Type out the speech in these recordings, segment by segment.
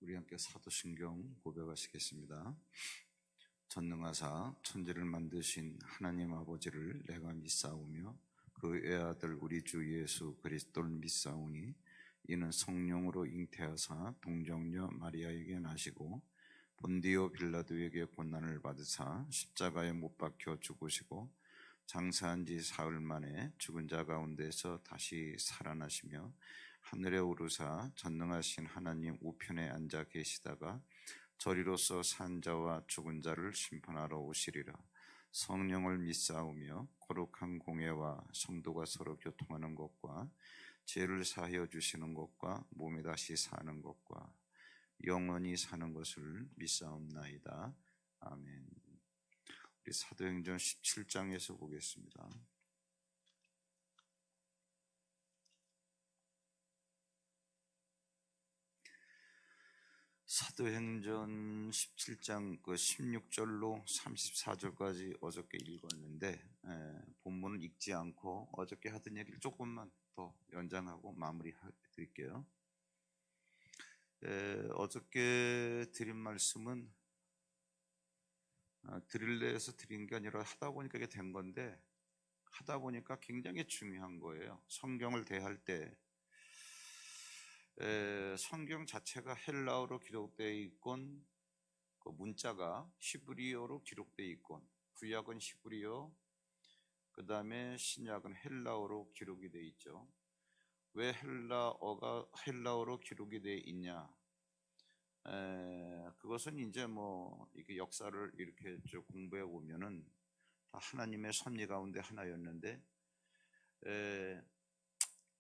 우리 함께 사도신경 고백하시겠습니다. 전능하사 천지를 만드신 하나님 아버지를 내가 믿사오며 그 외아들 우리 주 예수 그리스도를 믿사오니 이는 성령으로 잉태하사 동정녀 마리아에게 나시고 본디오 빌라도에게 고난을 받으사 십자가에 못 박혀 죽으시고 장사한 지 사흘 만에 죽은 자 가운데서 다시 살아나시며 하늘에 오르사 전능하신 하나님 우편에 앉아 계시다가 저리로서 산 자와 죽은 자를 심판하러 오시리라. 성령을 믿사오며 거룩한 공예와 성도가 서로 교통하는 것과 죄를 사하여 주시는 것과 몸이 다시 사는 것과 영원히 사는 것을 믿사옵나이다. 아멘. 우리 사도행전 17장에서 보겠습니다. 사도행전 17장 16절로 34절까지 어저께 읽었는데 본문을 읽지 않고 어저께 하던 얘기를 조금만 더 연장하고 마무리 드릴게요. 어저께 드린 말씀은 드릴래 해서 드린 게 아니라 하다 보니까 이게 된 건데, 하다 보니까 굉장히 중요한 거예요. 성경을 대할 때 성경 자체가 헬라어로 기록되어 있건 그 문자가 히브리어로 기록되어 있건, 구약은 히브리어, 그 다음에 신약은 헬라어로 기록이 되어 있죠. 왜 헬라어가 헬라어로 기록이 되어 있냐? 그것은 이제 이렇게 역사를 이렇게 쭉 공부해 보면은 다 하나님의 섭리 가운데 하나였는데,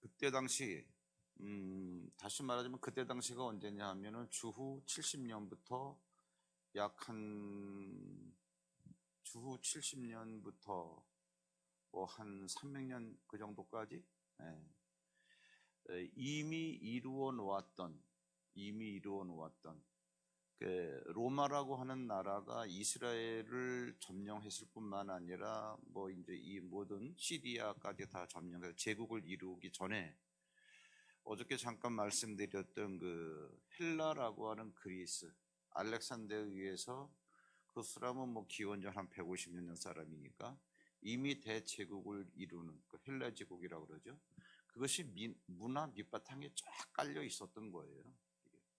그때 당시 다시 말하자면 그때 당시가 언제냐 하면은 주후 70년부터 주후 70년부터 한 300년 그 정도까지 이미 이루어 놓았던 그 로마라고 하는 나라가 이스라엘을 점령했을 뿐만 아니라 이제 이 모든 시리아까지 다 점령해서 제국을 이루기 전에 어저께 잠깐 말씀드렸던 그 헬라라고 하는 그리스, 알렉산더에 의해서, 그 사람은 기원전 한 150년 전 사람이니까 이미 대제국을 이루는 그 헬라 제국이라고 그러죠. 그것이 문화 밑바탕에 쫙 깔려 있었던 거예요.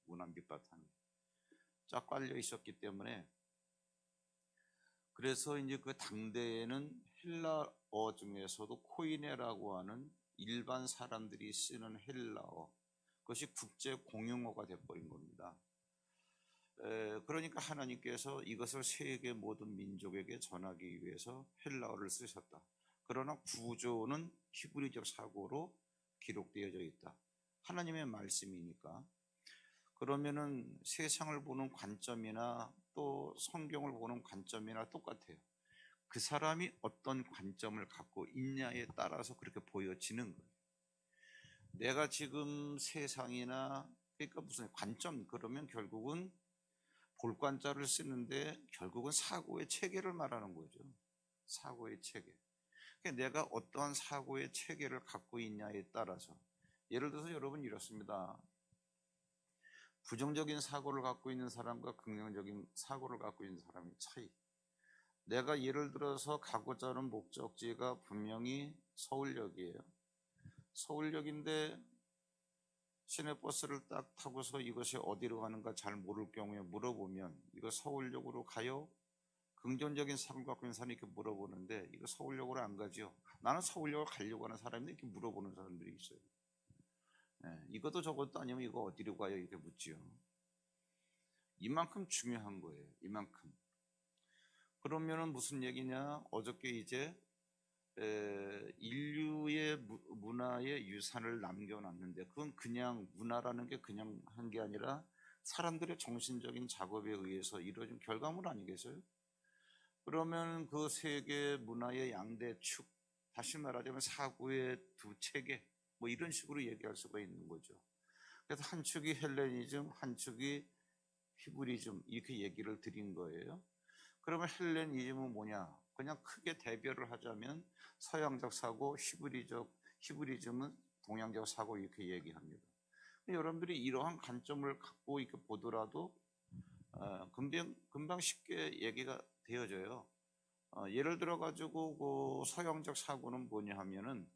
문화 밑바탕에 쫙 깔려 있었기 때문에, 그래서 이제 그 당대에는 헬라어 중에서도 코이네라고 하는 일반 사람들이 쓰는 헬라어, 그것이 국제 공용어가 돼버린 겁니다. 그러니까 하나님께서 이것을 세계 모든 민족에게 전하기 위해서 헬라어를 쓰셨다. 그러나 구조는 히브리적 사고로 기록되어져 있다. 하나님의 말씀이니까. 그러면은 세상을 보는 관점이나 또 성경을 보는 관점이나 똑같아요. 그 사람이 어떤 관점을 갖고 있냐에 따라서 그렇게 보여지는 거예요. 내가 지금 세상이나, 그러니까 무슨 관점, 그러면 결국은 볼관자를 쓰는데 결국은 사고의 체계를 말하는 거죠. 사고의 체계. 그러니까 내가 어떠한 사고의 체계를 갖고 있냐에 따라서, 예를 들어서 여러분 이렇습니다. 부정적인 사고를 갖고 있는 사람과 긍정적인 사고를 갖고 있는 사람의 차이. 내가 예를 들어서 가고자 하는 목적지가 분명히 서울역이에요. 서울역인데 시내버스를 딱 타고서 이것이 어디로 가는가 잘 모를 경우에 물어보면 이거 서울역으로 가요? 긍정적인 사고를 갖고 있는 사람이 이렇게 물어보는데 이거 서울역으로 안 가죠? 나는 서울역을 가려고 하는 사람인데 이렇게 물어보는 사람들이 있어요. 이것도 저것도 아니면 이거 어디로 가요? 이렇게 묻지요. 이만큼 중요한 거예요. 이만큼. 그러면은 무슨 얘기냐? 어저께 이제 인류의 문화의 유산을 남겨놨는데, 그건 그냥 문화라는 게 그냥 한 게 아니라 사람들의 정신적인 작업에 의해서 이루어진 결과물 아니겠어요? 그러면 그 세계 문화의 양대 축, 다시 말하자면 사고의 두 체계, 이런 식으로 얘기할 수가 있는 거죠. 그래서 한 축이 헬레니즘, 한 축이 히브리즘, 이렇게 얘기를 드린 거예요. 그러면 헬레니즘은 뭐냐? 그냥 크게 대별을 하자면 서양적 사고, 히브리즘은 동양적 사고, 이렇게 얘기합니다. 여러분들이 이러한 관점을 갖고 이렇게 보더라도 금방 쉽게 얘기가 되어져요. 예를 들어 가지고 그 서양적 사고는 뭐냐 하면은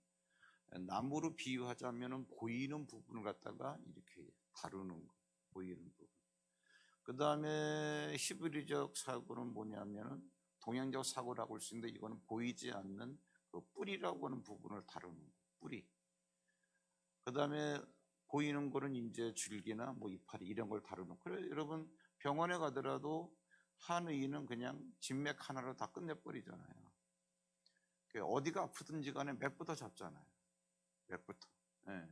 나무로 비유하자면은 보이는 부분을 갖다가 이렇게 다루는 거, 보이는 부분. 그 다음에 히브리적 사고는 뭐냐면은 동양적 사고라고 할 수 있는데 이거는 보이지 않는 그 뿌리라고 하는 부분을 다루는 거, 뿌리. 그 다음에 보이는 거는 이제 줄기나 뭐 이파리 이런 걸 다루는 거. 그래 여러분 병원에 가더라도 한의는 그냥 진맥 하나로 다 끝내버리잖아요. 어디가 아프든지 간에 맥부터 잡잖아요. 맥부터. 예.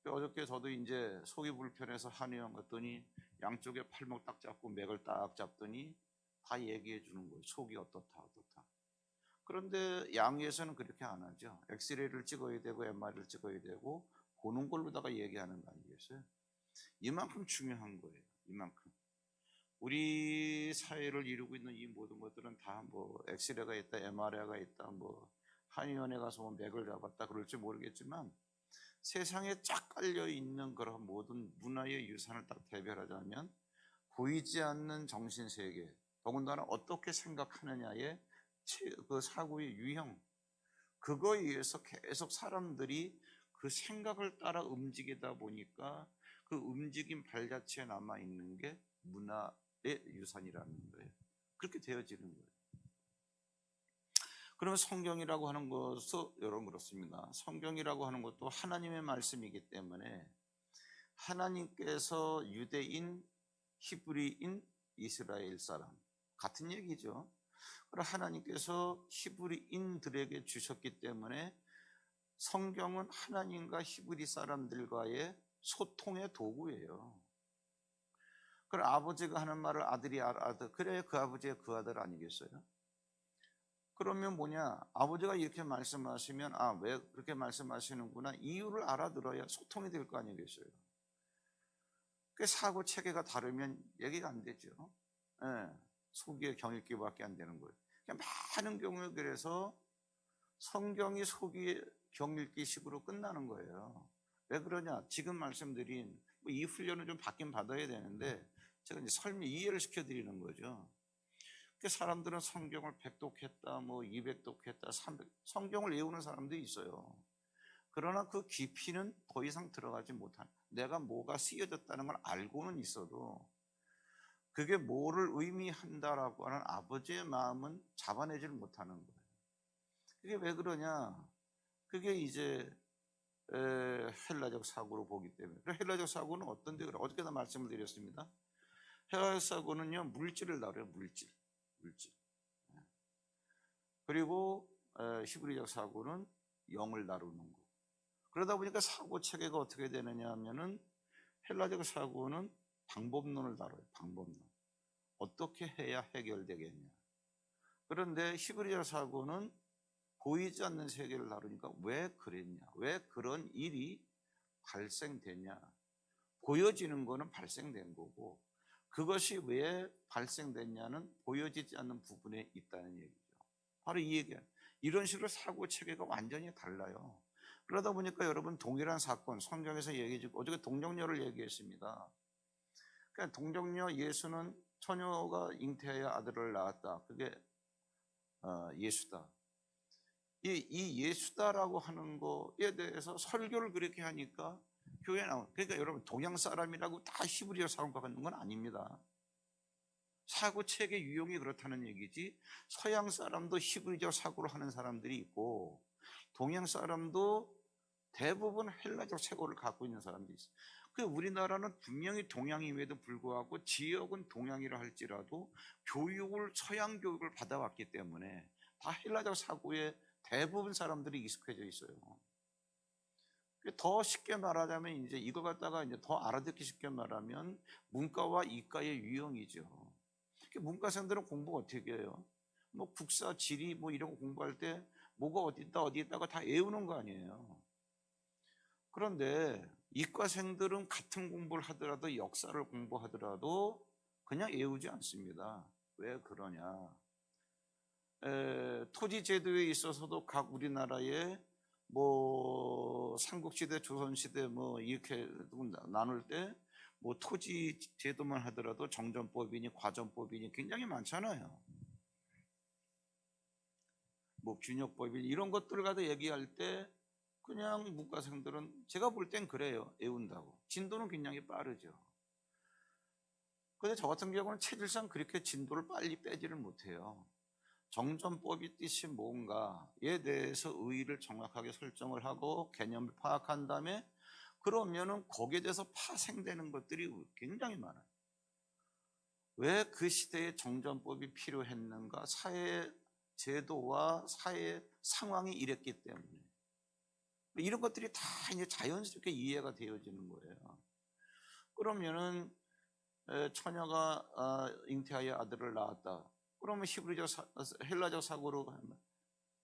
어저께 저도 이제 속이 불편해서 한의원 갔더니 양쪽에 팔목 딱 잡고 맥을 딱 잡더니 다 얘기해 주는 거예요. 속이 어떻다. 그런데 양의에서는 그렇게 안 하죠. 엑스레이를 찍어야 되고 MRI를 찍어야 되고 보는 걸로다가 얘기하는 거 아니겠어요? 이만큼 중요한 거예요. 이만큼. 우리 사회를 이루고 있는 이 모든 것들은 다 뭐 엑스레이가 있다, MRI가 있다, 뭐 한의원에 가서 뭐 맥을 잡았다 그럴지 모르겠지만 세상에 쫙 깔려 있는 그런 모든 문화의 유산을 딱 대별하자면 보이지 않는 정신 세계, 더군다나 어떻게 생각하느냐의 그 사고의 유형, 그거에 의해서 계속 사람들이 그 생각을 따라 움직이다 보니까 그 움직임 발자취에 남아 있는 게 문화의 유산이라는 거예요. 그렇게 되어지는 거예요. 그러면 성경이라고 하는 것은 여러분 그렇습니다. 성경이라고 하는 것도 하나님의 말씀이기 때문에 하나님께서 유대인, 히브리인, 이스라엘 사람 같은 얘기죠. 그리고 하나님께서 히브리인들에게 주셨기 때문에 성경은 하나님과 히브리 사람들과의 소통의 도구예요. 그럼 아버지가 하는 말을 아들이 알아듣, 그래 그 아버지의 그 아들 아니겠어요? 그러면 뭐냐, 아버지가 이렇게 말씀하시면 왜 그렇게 말씀하시는구나 이유를 알아들어야 소통이 될 거 아니겠어요? 그 사고 체계가 다르면 얘기가 안 되죠. 예, 속의 경읽기밖에 안 되는 거예요. 많은 경우에 그래서 성경이 속의 경읽기식으로 끝나는 거예요. 왜 그러냐, 지금 말씀드린 이 훈련을 좀 받긴 받아야 되는데 제가 이제 이해를 시켜드리는 거죠. 사람들은 성경을 100독했다, 뭐 200독했다, 300, 성경을 외우는 사람들이 있어요. 그러나 그 깊이는 더 이상 들어가지 못한, 내가 뭐가 쓰여졌다는 걸 알고는 있어도 그게 뭐를 의미한다라고 하는 아버지의 마음은 잡아내질 못하는 거예요. 그게 왜 그러냐? 그게 이제 헬라적 사고로 보기 때문에. 헬라적 사고는 어떤데 그래? 어저께도 말씀을 드렸습니다. 헬라적 사고는요 물질을 다뤄요. 물질. 그리고 히브리적 사고는 영을 다루는 거. 그러다 보니까 사고 체계가 어떻게 되느냐 하면은 헬라적 사고는 방법론을 다뤄요. 방법론. 어떻게 해야 해결되겠냐. 그런데 히브리적 사고는 보이지 않는 세계를 다루니까 왜 그랬냐, 왜 그런 일이 발생됐냐. 보여지는 거는 발생된 거고 그것이 왜 발생됐냐는 보여지지 않는 부분에 있다는 얘기죠. 바로 이 얘기예요. 이런 식으로 사고 체계가 완전히 달라요. 그러다 보니까 여러분 동일한 사건 성경에서 얘기해주고 어저께 동정녀를 얘기했습니다. 그러니까 동정녀 예수는 처녀가 잉태하여 아들을 낳았다. 그게 예수다. 이 예수다라고 하는 거에 대해서 설교를 그렇게 하니까 교회에 나온, 그러니까 여러분 동양 사람이라고 다 히브리어 사고가 갖는 건 아닙니다. 사고 체계 유형이 그렇다는 얘기지 서양 사람도 히브리적 사고를 하는 사람들이 있고 동양 사람도 대부분 헬라적 사고를 갖고 있는 사람들이 있어요. 그 우리나라는 분명히 동양임에도 불구하고 지역은 동양이라 할지라도 교육을 서양 교육을 받아왔기 때문에 다 헬라적 사고에 대부분 사람들이 익숙해져 있어요. 더 쉽게 말하자면 이제 이거 갖다가 이제 더 알아듣기 쉽게 말하면 문과와 이과의 유형이죠. 문과생들은 공부 어떻게 해요? 뭐 국사, 지리 뭐 이런 거 공부할 때 뭐가 어디 있다가 다 외우는 거 아니에요. 그런데 이과생들은 같은 공부를 하더라도 역사를 공부하더라도 그냥 외우지 않습니다. 왜 그러냐? 토지 제도에 있어서도 각 우리나라의 뭐 삼국시대, 조선시대 뭐 이렇게 나눌 때 뭐 토지 제도만 하더라도 정전법이니 과전법이니 굉장히 많잖아요. 뭐 균역법이니 이런 것들을 가지고 얘기할 때 그냥 문과생들은 제가 볼 땐 그래요. 애운다고. 진도는 굉장히 빠르죠. 근데 저 같은 경우는 체질상 그렇게 진도를 빨리 빼지를 못해요. 정전법이 뜻이 뭔가에 대해서 의의를 정확하게 설정을 하고 개념을 파악한 다음에 그러면은 거기에 대해서 파생되는 것들이 굉장히 많아요. 왜 그 시대에 정전법이 필요했는가? 사회 제도와 사회 상황이 이랬기 때문에 이런 것들이 다 이제 자연스럽게 이해가 되어지는 거예요. 그러면은 처녀가 잉태하여 아들을 낳았다. 그러면 헬라적 사고로 하면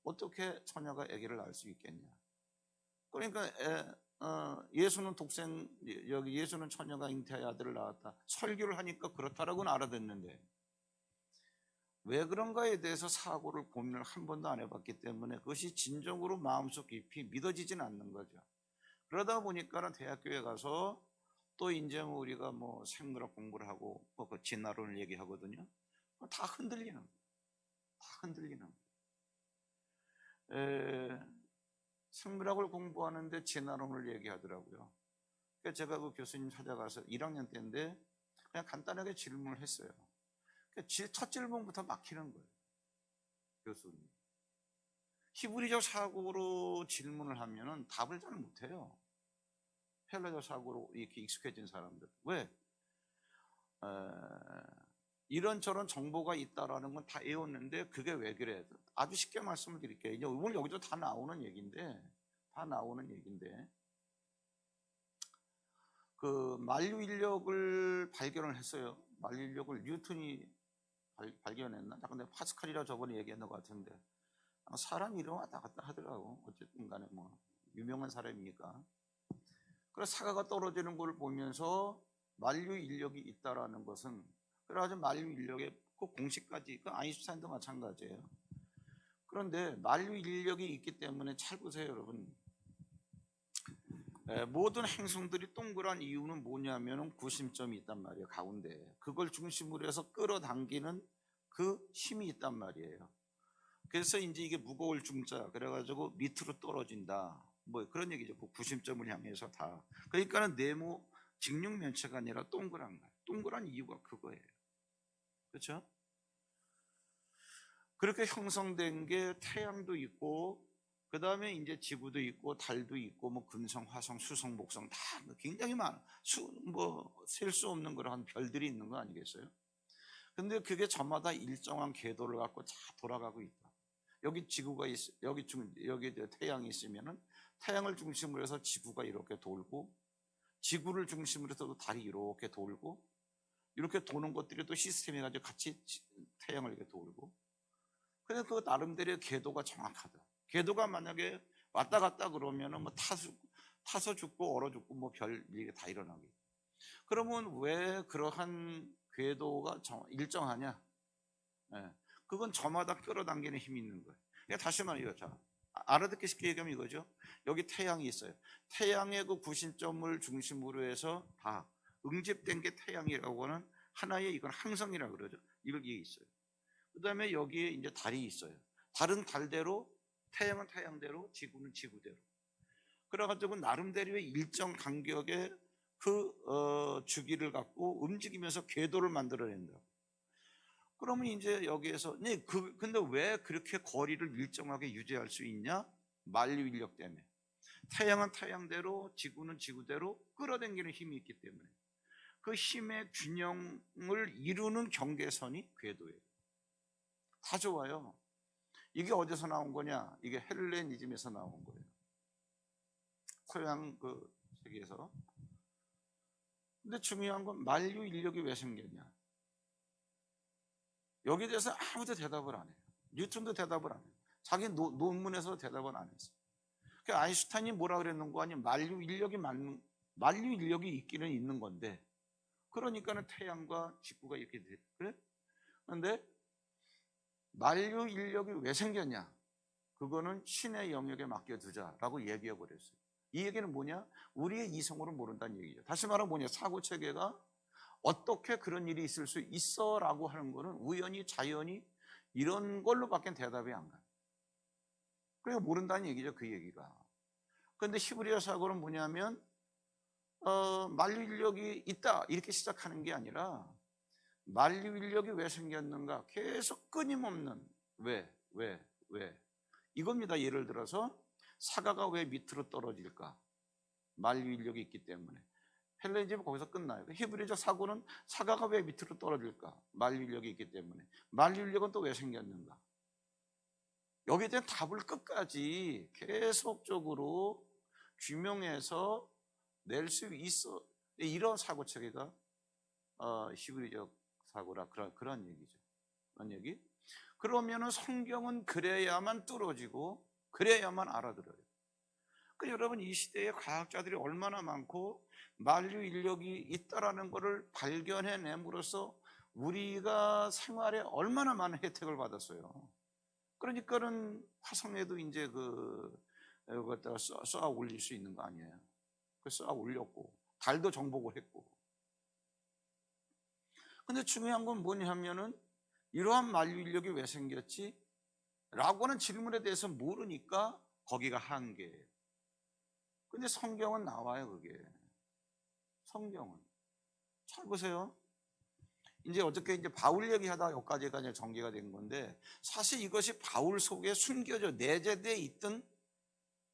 어떻게 처녀가 아기를 낳을 수 있겠냐? 그러니까 예수는 예수는 처녀가 잉태하여 아들을 낳았다. 설교를 하니까 그렇다라고는 알아듣는데 왜 그런가에 대해서 사고를 고민을 한 번도 안 해봤기 때문에 그것이 진정으로 마음속 깊이 믿어지진 않는 거죠. 그러다 보니까는 대학교에 가서 또 이제 뭐 우리가 뭐 생물학 공부를 하고 뭐 그 진화론을 얘기하거든요. 다 흔들리는 거예요. 다 흔들리는 거예요. 생물학을 공부하는데 진화론을 얘기하더라고요. 그래서 제가 그 교수님 찾아가서 1학년 때인데 그냥 간단하게 질문을 했어요. 첫 질문부터 막히는 거예요. 교수님. 히브리적 사고로 질문을 하면은 답을 잘 못해요. 헬라적 사고로 이렇게 익숙해진 사람들. 왜? 이런저런 정보가 있다라는 건 다 외웠는데 그게 왜 그래? 아주 쉽게 말씀을 드릴게요. 이제 오늘 여기서 다 나오는 얘기인데 그 만류 인력을 발견을 했어요. 만류 인력을 뉴턴이 발견했나? 근데 파스칼이라 저번에 얘기했는 것 같은데 사람 이름 왔다 갔다 하더라고. 어쨌든 간에 뭐 유명한 사람이니까. 그래서 사과가 떨어지는 걸 보면서 만류 인력이 있다라는 것은 그래가지고 만류 인력의 그 공식까지 그 아인슈타인도 마찬가지예요. 그런데 만류 인력이 있기 때문에 잘 보세요, 여러분. 모든 행성들이 동그란 이유는 뭐냐면은 구심점이 있단 말이에요, 가운데. 그걸 중심으로 해서 끌어당기는 그 힘이 있단 말이에요. 그래서 이제 이게 무거울 중자, 그래가지고 밑으로 떨어진다. 뭐 그런 얘기죠. 그 구심점을 향해서 다. 그러니까는 네모 직육면체가 아니라 동그란 거예요. 동그란 이유가 그거예요. 그렇죠? 그렇게 형성된 게 태양도 있고, 그 다음에 이제 지구도 있고, 달도 있고, 뭐 금성, 화성, 수성, 목성 다 굉장히 많아. 셀 수 없는 그런 별들이 있는 거 아니겠어요? 근데 그게 저마다 일정한 궤도를 갖고 다 돌아가고 있다. 여기 지구가 여기 태양이 있으면은 태양을 중심으로 해서 지구가 이렇게 돌고, 지구를 중심으로 해서 달이 이렇게 돌고, 이렇게 도는 것들이 또 시스템이 가지고 같이 태양을 이렇게 돌고. 그래서 그 나름대로의 궤도가 정확하다. 궤도가 만약에 왔다 갔다 그러면은 뭐 타서 죽고 얼어 죽고 뭐 별 이게 다 일어나게. 그러면 왜 그러한 궤도가 일정하냐? 그건 저마다 끌어당기는 힘이 있는 거예요. 그러니까 다시 말해요. 자, 알아듣기 쉽게 얘기하면 이거죠. 여기 태양이 있어요. 태양의 그 구심점을 중심으로 해서 다 응집된 게 태양이라고 하는 하나의 이건 항성이라고 그러죠. 이걸 위에 있어요. 그 다음에 여기에 이제 달이 있어요. 달은 달대로, 태양은 태양대로, 지구는 지구대로. 그래가지고 나름대로의 일정 간격의 그 주기를 갖고 움직이면서 궤도를 만들어낸다. 그러면 이제 여기에서 근데 왜 그렇게 거리를 일정하게 유지할 수 있냐? 만류 인력 때문에. 태양은 태양대로, 지구는 지구대로 끌어당기는 힘이 있기 때문에 그 힘의 균형을 이루는 경계선이 궤도예요. 다 좋아요. 이게 어디서 나온 거냐? 이게 헬레니즘에서 나온 거예요. 서양 그 세계에서. 근데 중요한 건 만류 인력이 왜 생겼냐? 여기에 대해서 아무도 대답을 안 해요. 뉴턴도 대답을 안 해요. 자기 논문에서 대답을 안 했어요. 그러니까 아인슈타인이 뭐라 그랬는 거 아니면 만류 인력이 있기는 있는 건데, 그러니까는 태양과 지구가 이렇게 돼. 그래? 그런데 만류 인력이 왜 생겼냐? 그거는 신의 영역에 맡겨두자라고 얘기해 버렸어요. 이 얘기는 뭐냐? 우리의 이성으로 모른다는 얘기죠. 다시 말하면 뭐냐? 사고체계가 어떻게 그런 일이 있을 수 있어 라고 하는 거는 우연히 자연히 이런 걸로밖에 대답이 안 가요. 그러니까 모른다는 얘기죠, 그 얘기가. 그런데 히브리어 사고는 뭐냐면 만유인력이 있다 이렇게 시작하는 게 아니라 만유인력이 왜 생겼는가 계속 끊임없는 왜 이겁니다. 예를 들어서 사과가 왜 밑으로 떨어질까? 만유인력이 있기 때문에. 헬레니즘은 거기서 끝나요. 히브리적 사고는 사과가 왜 밑으로 떨어질까? 만유인력이 있기 때문에. 만유인력은 또 왜 생겼는가? 여기에 대한 답을 끝까지 계속적으로 규명해서 낼 수 있어. 이런 사고 체계가 히브리적 사고라 그런 얘기죠. 그런 얘기. 그러면은 성경은 그래야만 뚫어지고 그래야만 알아들어요. 그 여러분 이 시대에 과학자들이 얼마나 많고 만류 인력이 있다라는 것을 발견해냄으로써 우리가 생활에 얼마나 많은 혜택을 받았어요. 그러니까는 화성에도 이제 그것다가 쏘아 올릴 수 있는 거 아니에요. 그 쏘아 올렸고 달도 정복을 했고. 근데 중요한 건 뭐냐면은 이러한 만류 인력이 왜 생겼지? 라고 하는 질문에 대해서 모르니까 거기가 한계예요. 근데 성경은 나와요, 그게. 성경은. 잘 보세요. 이제 어저께 이제 바울 얘기하다가 여기까지가 이제 전개가 된 건데 사실 이것이 바울 속에 숨겨져 내재되어 있던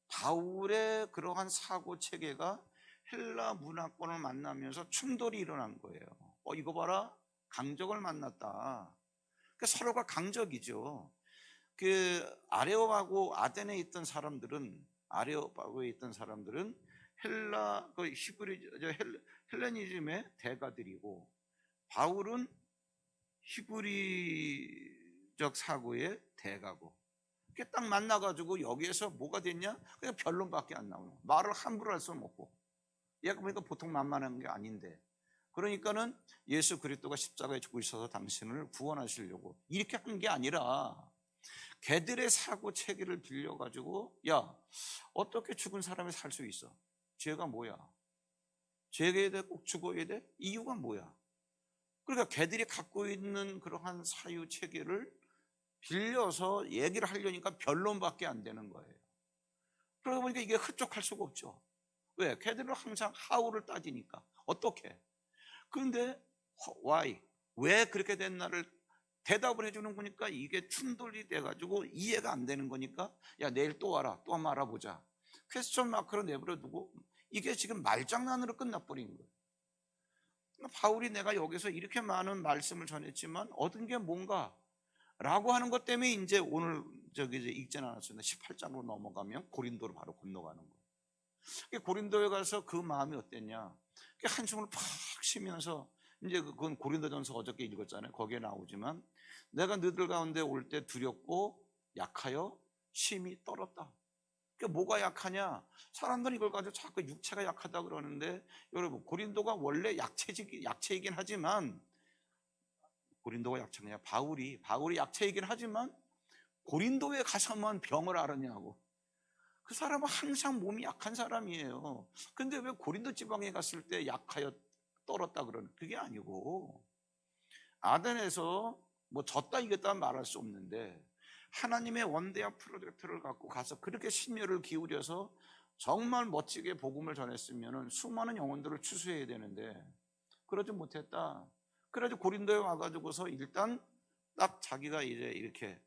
바울의 그러한 사고 체계가 헬라 문화권을 만나면서 충돌이 일어난 거예요. 이거 봐라. 강적을 만났다. 그러니까 서로가 강적이죠. 그 아레오하고 아덴에 있던 사람들은 헬라 그 헬레니즘의 대가들이고 바울은 히브리적 사고의 대가고. 그게 딱 만나가지고 여기에서 뭐가 됐냐? 그냥 변론밖에 안 나오는. 말을 함부로 할 수는 없고. 얘가 보니까 보통 만만한 게 아닌데. 그러니까는 예수 그리스도가 십자가에 죽으셔서 당신을 구원하시려고 이렇게 한 게 아니라 걔들의 사고 체계를 빌려가지고 야 어떻게 죽은 사람이 살 수 있어? 죄가 뭐야? 죄에 대해 꼭 죽어야 돼? 이유가 뭐야? 그러니까 걔들이 갖고 있는 그러한 사유 체계를 빌려서 얘기를 하려니까 변론밖에 안 되는 거예요. 그러다 보니까 이게 흡족할 수가 없죠. 왜? 걔들은 항상 how를 따지니까 어떻게? 그런데 why? 왜 그렇게 됐나를 대답을 해주는 거니까 이게 충돌이 돼가지고 이해가 안 되는 거니까 야 내일 또 와라 또 한번 알아보자. 퀘스천 마크로 내버려두고 이게 지금 말장난으로 끝나버린 거예요. 바울이 내가 여기서 이렇게 많은 말씀을 전했지만 얻은 게 뭔가 라고 하는 것 때문에 이제 오늘 이제 읽지 않았습니다. 18장으로 넘어가면 고린도로 바로 건너가는 거예요. 고린도에 가서 그 마음이 어땠냐? 한숨을 팍 쉬면서 이제 그건 고린도전서 어저께 읽었잖아요. 거기에 나오지만 내가 너희들 가운데 올 때 두렵고 약하여 심히 떨었다. 그러니까 뭐가 약하냐? 사람들은 이걸 가지고 자꾸 육체가 약하다 그러는데 여러분 고린도가 원래 약체이긴 하지만 고린도가 약체냐? 바울이 약체이긴 하지만 고린도에 가서만 병을 앓았냐고. 그 사람은 항상 몸이 약한 사람이에요. 근데 왜 고린도 지방에 갔을 때 약하여 떨었다 그러는? 그게 아니고 아덴에서 뭐 졌다 이겼다 말할 수 없는데 하나님의 원대한 프로젝트를 갖고 가서 그렇게 심혈을 기울여서 정말 멋지게 복음을 전했으면 수많은 영혼들을 추수해야 되는데 그러지 못했다. 그래서 고린도에 와가지고서 일단 딱 자기가 이제 이렇게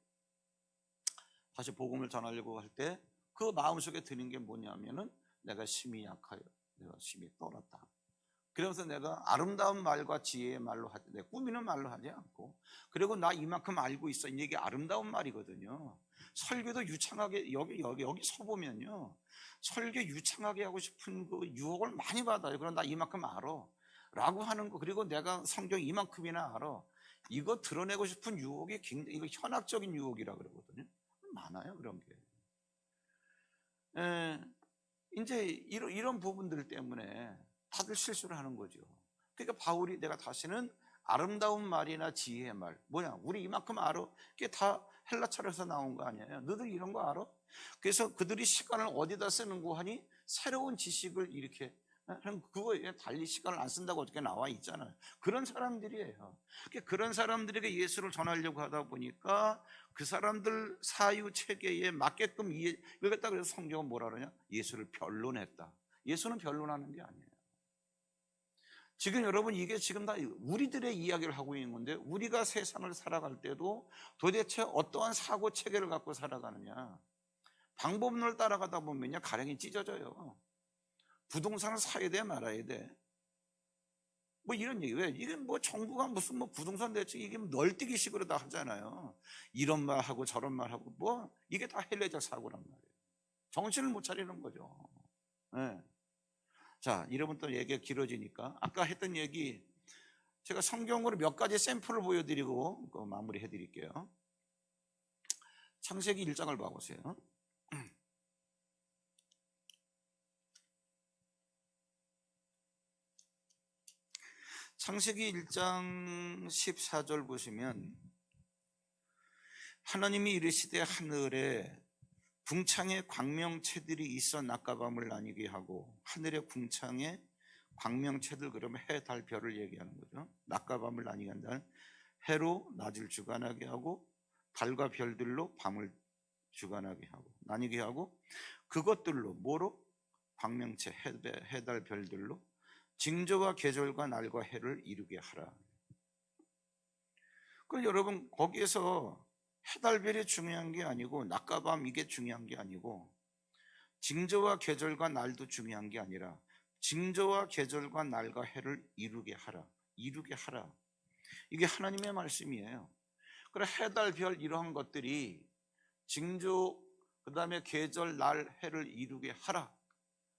다시 복음을 전하려고 할 때 그 마음속에 드는 게 뭐냐면은 내가 심히 약하여 내가 심히 떨었다. 그러면서 내가 아름다운 말과 지혜의 말로 하지, 내 꾸미는 말로 하지 않고, 그리고 나 이만큼 알고 있어. 이게 아름다운 말이거든요. 설교도 유창하게, 여기 서보면요. 설교 유창하게 하고 싶은 그 유혹을 많이 받아요. 그럼 나 이만큼 알아. 라고 하는 거, 그리고 내가 성경 이만큼이나 알아. 이거 드러내고 싶은 유혹이 굉장히, 이거 현학적인 유혹이라 그러거든요. 많아요, 그런 게. 이제 이런 부분들 때문에 다들 실수를 하는 거죠. 그러니까 바울이 내가 다시는 아름다운 말이나 지혜의 말, 뭐냐, 우리 이만큼 알아? 그게 다 헬라철에서 나온 거 아니에요? 너들 이런 거 알아? 그래서 그들이 시간을 어디다 쓰는 거 하니? 새로운 지식을 이렇게 그거에 달리 시간을 안 쓴다고 어떻게 나와 있잖아요. 그런 사람들이에요. 그런 사람들에게 예수를 전하려고 하다 보니까 그 사람들 사유 체계에 맞게끔 읽었다. 그래서 성경은 뭐라 그러냐? 예수를 변론했다. 예수는 변론하는 게 아니에요. 지금 여러분, 이게 지금 다 우리들의 이야기를 하고 있는 건데, 우리가 세상을 살아갈 때도 도대체 어떠한 사고 체계를 갖고 살아가느냐, 방법론을 따라가다 보면요 가랭이 찢어져요. 부동산을 사야 돼 말아야 돼, 뭐 이런 얘기. 왜? 이게 뭐 정부가 무슨 뭐 부동산 대책 이게 널뛰기식으로 다 하잖아요. 이런 말 하고 저런 말 하고, 뭐 이게 다 헬레적 사고란 말이에요. 정신을 못 차리는 거죠. 네. 자, 이러면 또 얘기가 길어지니까 아까 했던 얘기 제가 성경으로 몇 가지 샘플을 보여드리고 마무리 해드릴게요. 창세기 1장을 봐보세요. 창세기 1장 14절 보시면, 하나님이 이르시되 하늘에 궁창에 광명체들이 있어 낮과 밤을 나뉘게 하고, 하늘의 궁창에 광명체들, 그러면 해, 달, 별을 얘기하는 거죠. 낮과 밤을 나뉘게 한다는, 해로 낮을 주관하게 하고 달과 별들로 밤을 주관하게 하고 나뉘게 하고, 그것들로 뭐로? 광명체, 해, 달, 별들로 징조와 계절과 날과 해를 이루게 하라. 그럼 여러분, 거기에서 해달별이 중요한 게 아니고 낮과 밤 이게 중요한 게 아니고 징조와 계절과 날도 중요한 게 아니라 징조와 계절과 날과 해를 이루게 하라. 이루게 하라. 이게 하나님의 말씀이에요. 그래, 해달 별 이러한 것들이 징조, 그 다음에 계절, 날, 해를 이루게 하라.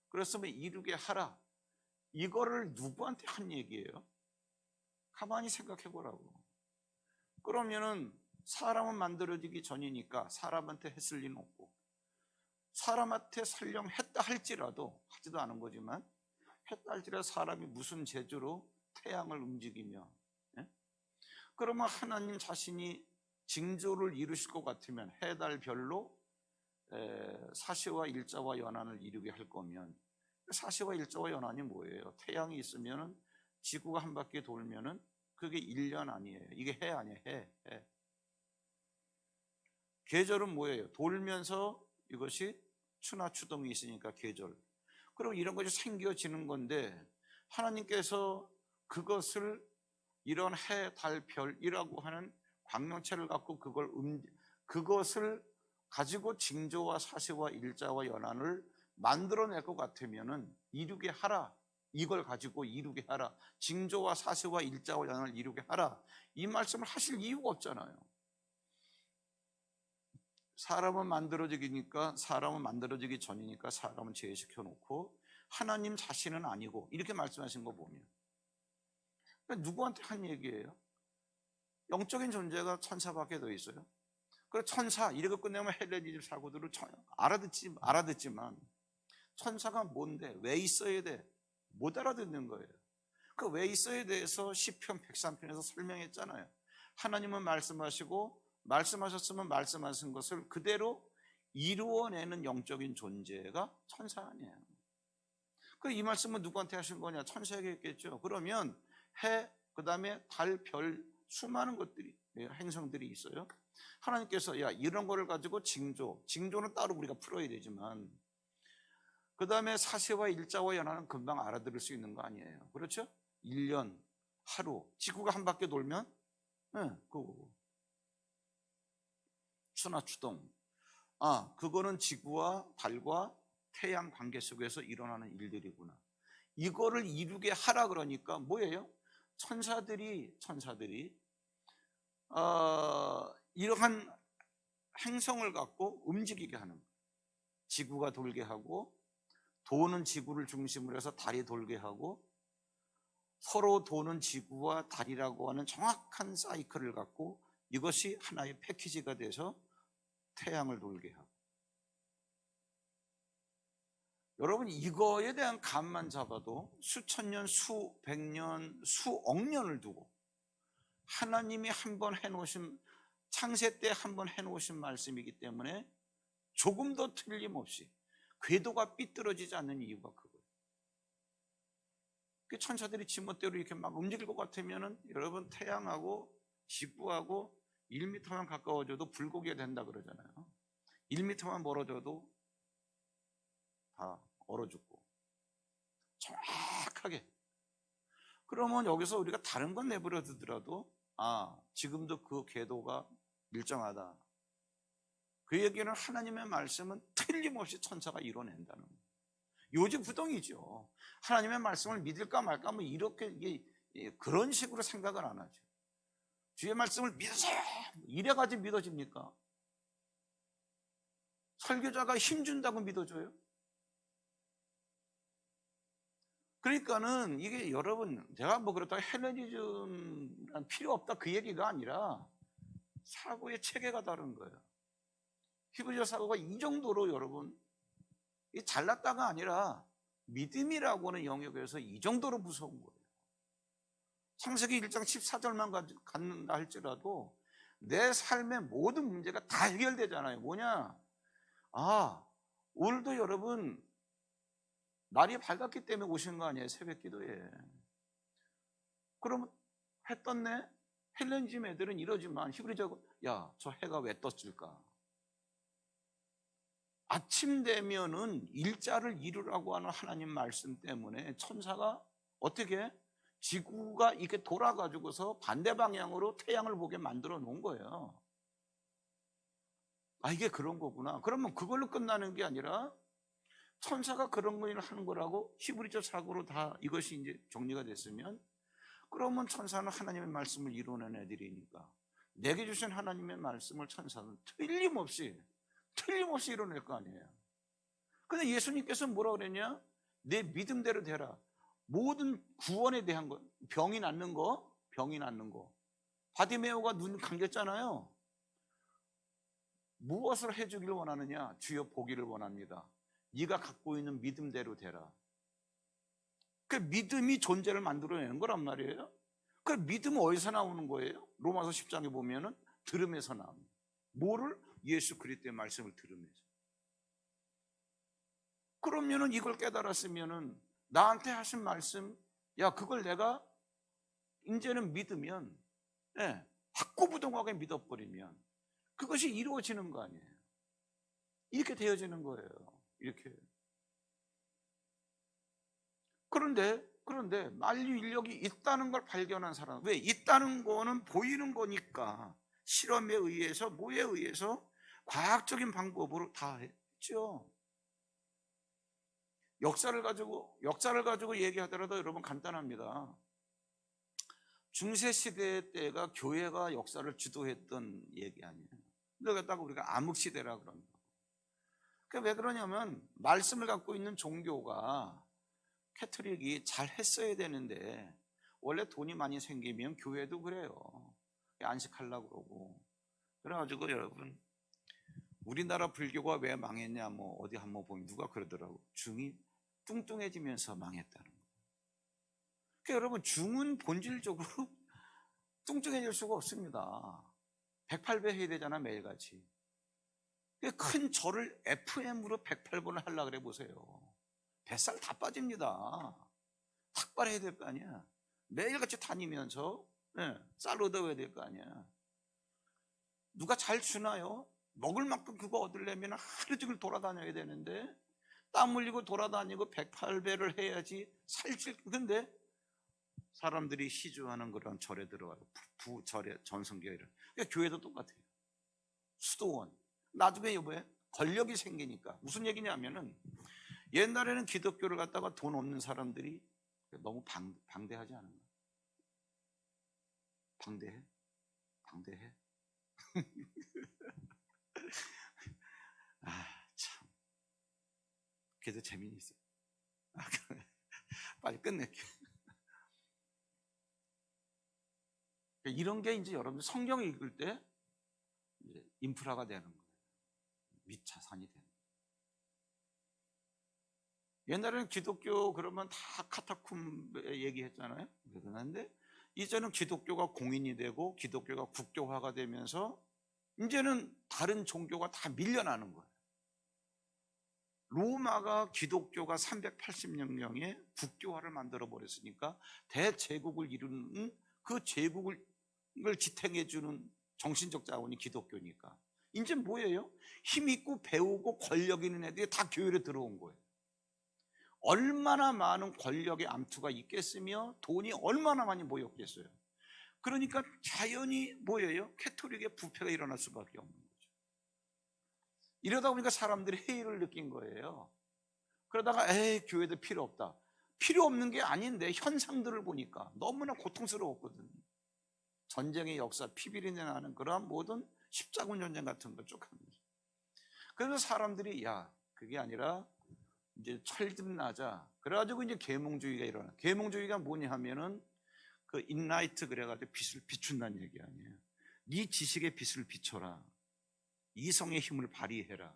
그랬으면 이루게 하라, 이거를 누구한테 한 얘기예요? 가만히 생각해 보라고. 그러면은 사람은 만들어지기 전이니까 사람한테 했을 리는 없고, 사람한테 설령 했다 할지라도, 하지도 않은 거지만 했다 할지라도 사람이 무슨 재주로 태양을 움직이며, 예? 그러면 하나님 자신이 징조를 이루실 것 같으면 해, 달, 별로 사시와 일자와 연한을 이루게 할 거면, 사시와 일자와 연한이 뭐예요? 태양이 있으면 지구가 한 바퀴 돌면은 그게 1년 아니에요. 이게 해 아니에요. 해. 계절은 뭐예요? 돌면서 이것이 추나 추동이 있으니까 계절. 그럼 이런 것이 생겨지는 건데, 하나님께서 그것을 이런 해, 달, 별이라고 하는 광명체를 갖고 그것을 가지고 징조와 사시와 일자와 연한을 만들어낼 것 같으면은 이루게 하라. 이걸 가지고 이루게 하라. 징조와 사시와 일자와 연한을 이루게 하라. 이 말씀을 하실 이유가 없잖아요. 사람은 만들어지기 전이니까 사람은 제시켜 놓고 하나님 자신은 아니고, 이렇게 말씀하신 거 보면 누구한테 한 얘기예요? 영적인 존재가 천사밖에 더 있어요? 그래, 천사 이렇게 끝내면 헬레니즘 사고들을 알아듣지만 천사가 뭔데? 왜 있어야 돼? 못 알아듣는 거예요. 그 왜 있어야 돼서 시편 103편에서 설명했잖아요. 하나님은 말씀하시고 말씀하셨으면 말씀하신 것을 그대로 이루어내는 영적인 존재가 천사 아니에요. 그 이 말씀은 누구한테 하신 거냐? 천사에게 했겠죠. 그러면 해, 그 다음에 달, 별, 수많은 것들이, 행성들이 있어요. 하나님께서 야, 이런 거를 가지고 징조는 따로 우리가 풀어야 되지만, 그 다음에 사시와 일자와 연한은 금방 알아들을 수 있는 거 아니에요. 그렇죠? 1년, 하루, 지구가 한 바퀴 돌면 그거고. 추나 추동, 그거는 지구와 달과 태양 관계 속에서 일어나는 일들이구나. 이거를 이루게 하라 그러니까 뭐예요? 천사들이 이러한 행성을 갖고 움직이게 하는 거예요. 지구가 돌게 하고, 도는 지구를 중심으로 해서 달이 돌게 하고, 서로 도는 지구와 달이라고 하는 정확한 사이클을 갖고 이것이 하나의 패키지가 돼서 태양을 돌게 하고. 여러분, 이거에 대한 감만 잡아도 수천 년, 수백 년, 수억 년을 두고 하나님이 한번 해놓으신, 창세 때 한번 해놓으신 말씀이기 때문에 조금 더 틀림없이 궤도가 삐뚤어지지 않는 이유가 그거예요. 그 천사들이 지멋대로 이렇게 막 움직일 것 같으면은 여러분 태양하고 지구하고 1m만 가까워져도 불고기가 된다 그러잖아요. 1m만 멀어져도 다 얼어 죽고 정확하게. 그러면 여기서 우리가 다른 건 내버려 두더라도 지금도 그 궤도가 일정하다. 그 얘기는 하나님의 말씀은 틀림없이 천사가 이뤄낸다는 거예요. 요지부동이죠. 하나님의 말씀을 믿을까 말까 뭐 이렇게 그런 식으로 생각을 안 하죠. 주의 말씀을 믿으세요. 이래가지고 믿어집니까? 설교자가 힘준다고 믿어줘요? 그러니까는 이게 여러분, 제가 뭐 그렇다고 헬레니즘은 필요 없다 그 얘기가 아니라 사고의 체계가 다른 거예요. 히브리어 사고가 이 정도로 여러분 잘났다가 아니라 믿음이라고 하는 영역에서 이 정도로 무서운 거예요. 창세기 1장 14절만 갖는다 할지라도 내 삶의 모든 문제가 다 해결되잖아요. 뭐냐? 오늘도 여러분 날이 밝았기 때문에 오신 거 아니에요? 새벽 기도에. 그러면 해 떴네? 헬렌즘 애들은 이러지만 히브리적으로 저 해가 왜 떴을까? 아침 되면은 일자를 이루라고 하는 하나님 말씀 때문에 천사가 어떻게 지구가 이렇게 돌아가지고서 반대 방향으로 태양을 보게 만들어 놓은 거예요. 이게 그런 거구나. 그러면 그걸로 끝나는 게 아니라 천사가 그런 일을 하는 거라고 히브리적 사고로 다 이것이 이제 정리가 됐으면, 그러면 천사는 하나님의 말씀을 이루는 애들이니까 내게 주신 하나님의 말씀을 천사는 틀림없이 이뤄낼 거 아니에요. 근데 예수님께서 뭐라 그랬냐? 내 믿음대로 되라. 모든 구원에 대한 거, 병이 낫는 거. 바디메오가 눈 감겼잖아요. 무엇을 해주기를 원하느냐? 주여 보기를 원합니다. 네가 갖고 있는 믿음대로 되라. 그 믿음이 존재를 만들어내는 거란 말이에요. 그 믿음은 어디서 나오는 거예요? 로마서 10장에 보면은 들음에서 나옵니다. 뭐를? 예수 그리스도의 말씀을 들으면서. 그러면은 이걸 깨달았으면은 나한테 하신 말씀, 그걸 내가 이제는 믿으면, 확고부동하게 믿어버리면 그것이 이루어지는 거 아니에요. 이렇게 되어지는 거예요. 이렇게. 그런데 만류 인력이 있다는 걸 발견한 사람, 왜? 있다는 거는 보이는 거니까 실험에 의해서, 뭐에 의해서? 과학적인 방법으로 다 했죠. 역사를 가지고 얘기하더라도 여러분 간단합니다. 중세시대 때가 교회가 역사를 주도했던 얘기 아니에요. 그러다가 우리가 암흑시대라 그럽니다. 왜 그러냐면 말씀을 갖고 있는 종교가 캐톨릭이 잘 했어야 되는데, 원래 돈이 많이 생기면 교회도 그래요. 안식하려고 그러고. 그래가지고 여러분, 우리나라 불교가 왜 망했냐, 뭐 어디 한번 보면 누가 그러더라고. 중이 뚱뚱해지면서 망했다는 거예요. 그러니까 여러분, 중은 본질적으로 뚱뚱해질 수가 없습니다. 108배 해야 되잖아, 매일같이. 큰 절을 FM으로 108번을 하려고 그래 보세요. 뱃살 다 빠집니다. 탁발해야 될 거 아니야. 매일같이 다니면서 쌀 얻어야 될 거 아니야. 누가 잘 주나요? 먹을 만큼 그거 얻으려면 하루 종일 돌아다녀야 되는데, 땀 흘리고 돌아다니고 108배를 해야지 살찔. 근데 사람들이 시주하는 그런 절에 들어가요. 부절에 전성기에. 그러니까 교회도 똑같아요. 수도원. 나중에 뭐예요? 권력이 생기니까. 무슨 얘기냐면은, 옛날에는 기독교를 갖다가 돈 없는 사람들이 너무 방대하지 않은가? 방대해? 참. 그래도 재미는 있어. 빨리 끝낼게. 이런 게 이제 여러분들 성경을 읽을 때 이제 인프라가 되는 거예요. 밑자산이 되는 거예요. 옛날에는 기독교 그러면 다 카타콤 얘기했잖아요. 그런데 이제는 기독교가 공인이 되고 기독교가 국교화가 되면서 이제는 다른 종교가 다 밀려나는 거예요. 로마가 기독교가 380년경에 국교화를 만들어 버렸으니까 대제국을 이루는 그 제국을 지탱해 주는 정신적 자원이 기독교니까 이제 뭐예요? 힘 있고 배우고 권력 있는 애들이 다 교회로 들어온 거예요. 얼마나 많은 권력의 암투가 있겠으며 돈이 얼마나 많이 모였겠어요. 그러니까 자연히 뭐예요? 캐톨릭의 부패가 일어날 수밖에 없는 거죠. 이러다 보니까 사람들이 회의를 느낀 거예요. 그러다가 에이 교회도 필요 없다. 필요 없는 게 아닌데 현상들을 보니까 너무나 고통스러웠거든요. 전쟁의 역사, 피비린내 나는 그러한 모든 십자군 전쟁 같은 거 쭉 하면서. 그래서 사람들이 야 그게 아니라 이제 철든 나자. 그래가지고 이제 계몽주의가 일어나. 계몽주의가 뭐냐 하면은 그 인라이트 그래가지고 빛을 비춘다는 얘기 아니에요. 네 지식의 빛을 비춰라. 이성의 힘을 발휘해라.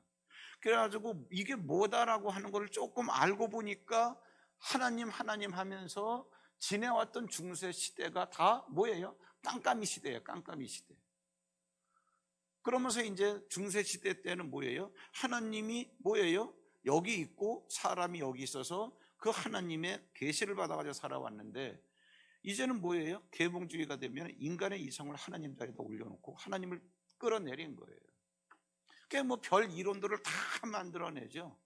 그래가지고 이게 뭐다라고 하는 걸 조금 알고 보니까 하나님 하면서 지내왔던 중세 시대가 다 뭐예요? 깜깜이 시대예요. 깜깜이 시대. 그러면서 이제 중세 시대 때는 뭐예요? 하나님이 뭐예요? 여기 있고 사람이 여기 있어서 그 하나님의 계시를 받아가지고 살아왔는데 이제는 뭐예요? 계몽주의가 되면 인간의 이성을 하나님 자리에다 올려놓고 하나님을 끌어내린 거예요. 그게 뭐 별 이론들을 다 만들어내죠.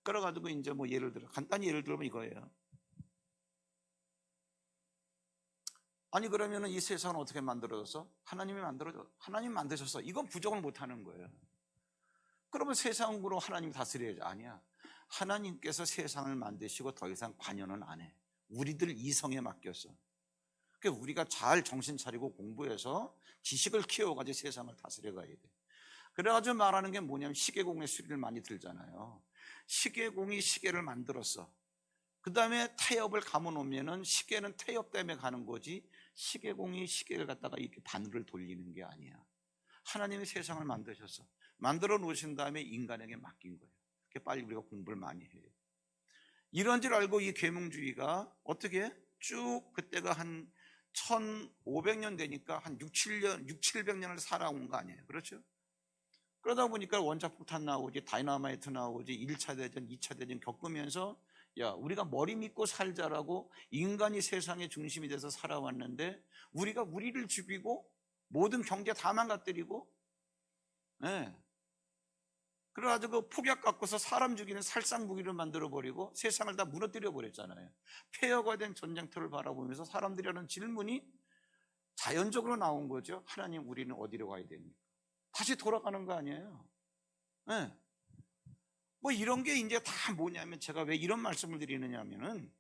그래가지고 이제 뭐 예를 들어 간단히 예를 들면 이거예요. 아니 그러면은 이 세상은 어떻게 만들어졌어? 하나님이 만드셨어. 이건 부정을 못하는 거예요. 그러면 세상으로 하나님이 다스려야지. 아니야. 하나님께서 세상을 만드시고 더 이상 관여는 안 해. 우리들 이성에 맡겼어. 그러니까 우리가 잘 정신 차리고 공부해서 지식을 키워가지고 세상을 다스려 가야 돼. 그래가지고 말하는 게 뭐냐면 시계공의 수리를 많이 들잖아요. 시계공이 시계를 만들었어. 그 다음에 태엽을 감아놓으면은 시계는 태엽 때문에 가는 거지 시계공이 시계를 갖다가 이렇게 바늘을 돌리는 게 아니야. 하나님이 세상을 만드셨어. 만들어 놓으신 다음에 인간에게 맡긴 거예요. 그렇게 빨리 우리가 공부를 많이 해요. 이런 줄 알고 이 계몽주의가 어떻게 쭉 그때가 한 1500년 되니까 한 700년을 살아온 거 아니에요. 그렇죠? 그러다 보니까 원자폭탄 나오지, 다이너마이트 나오지, 1차 대전, 2차 대전 겪으면서 야, 우리가 머리 믿고 살자라고 인간이 세상의 중심이 돼서 살아왔는데 우리가 우리를 죽이고 모든 경제 다 망가뜨리고 네. 그래가지고 폭약 갖고서 사람 죽이는 살상 무기를 만들어버리고 세상을 다 무너뜨려 버렸잖아요. 폐허가 된 전쟁터를 바라보면서 사람들이 하는 질문이 자연적으로 나온 거죠. 하나님 우리는 어디로 가야 됩니까? 다시 돌아가는 거 아니에요. 네. 뭐 이런 게 이제 다 뭐냐면 제가 왜 이런 말씀을 드리느냐 하면은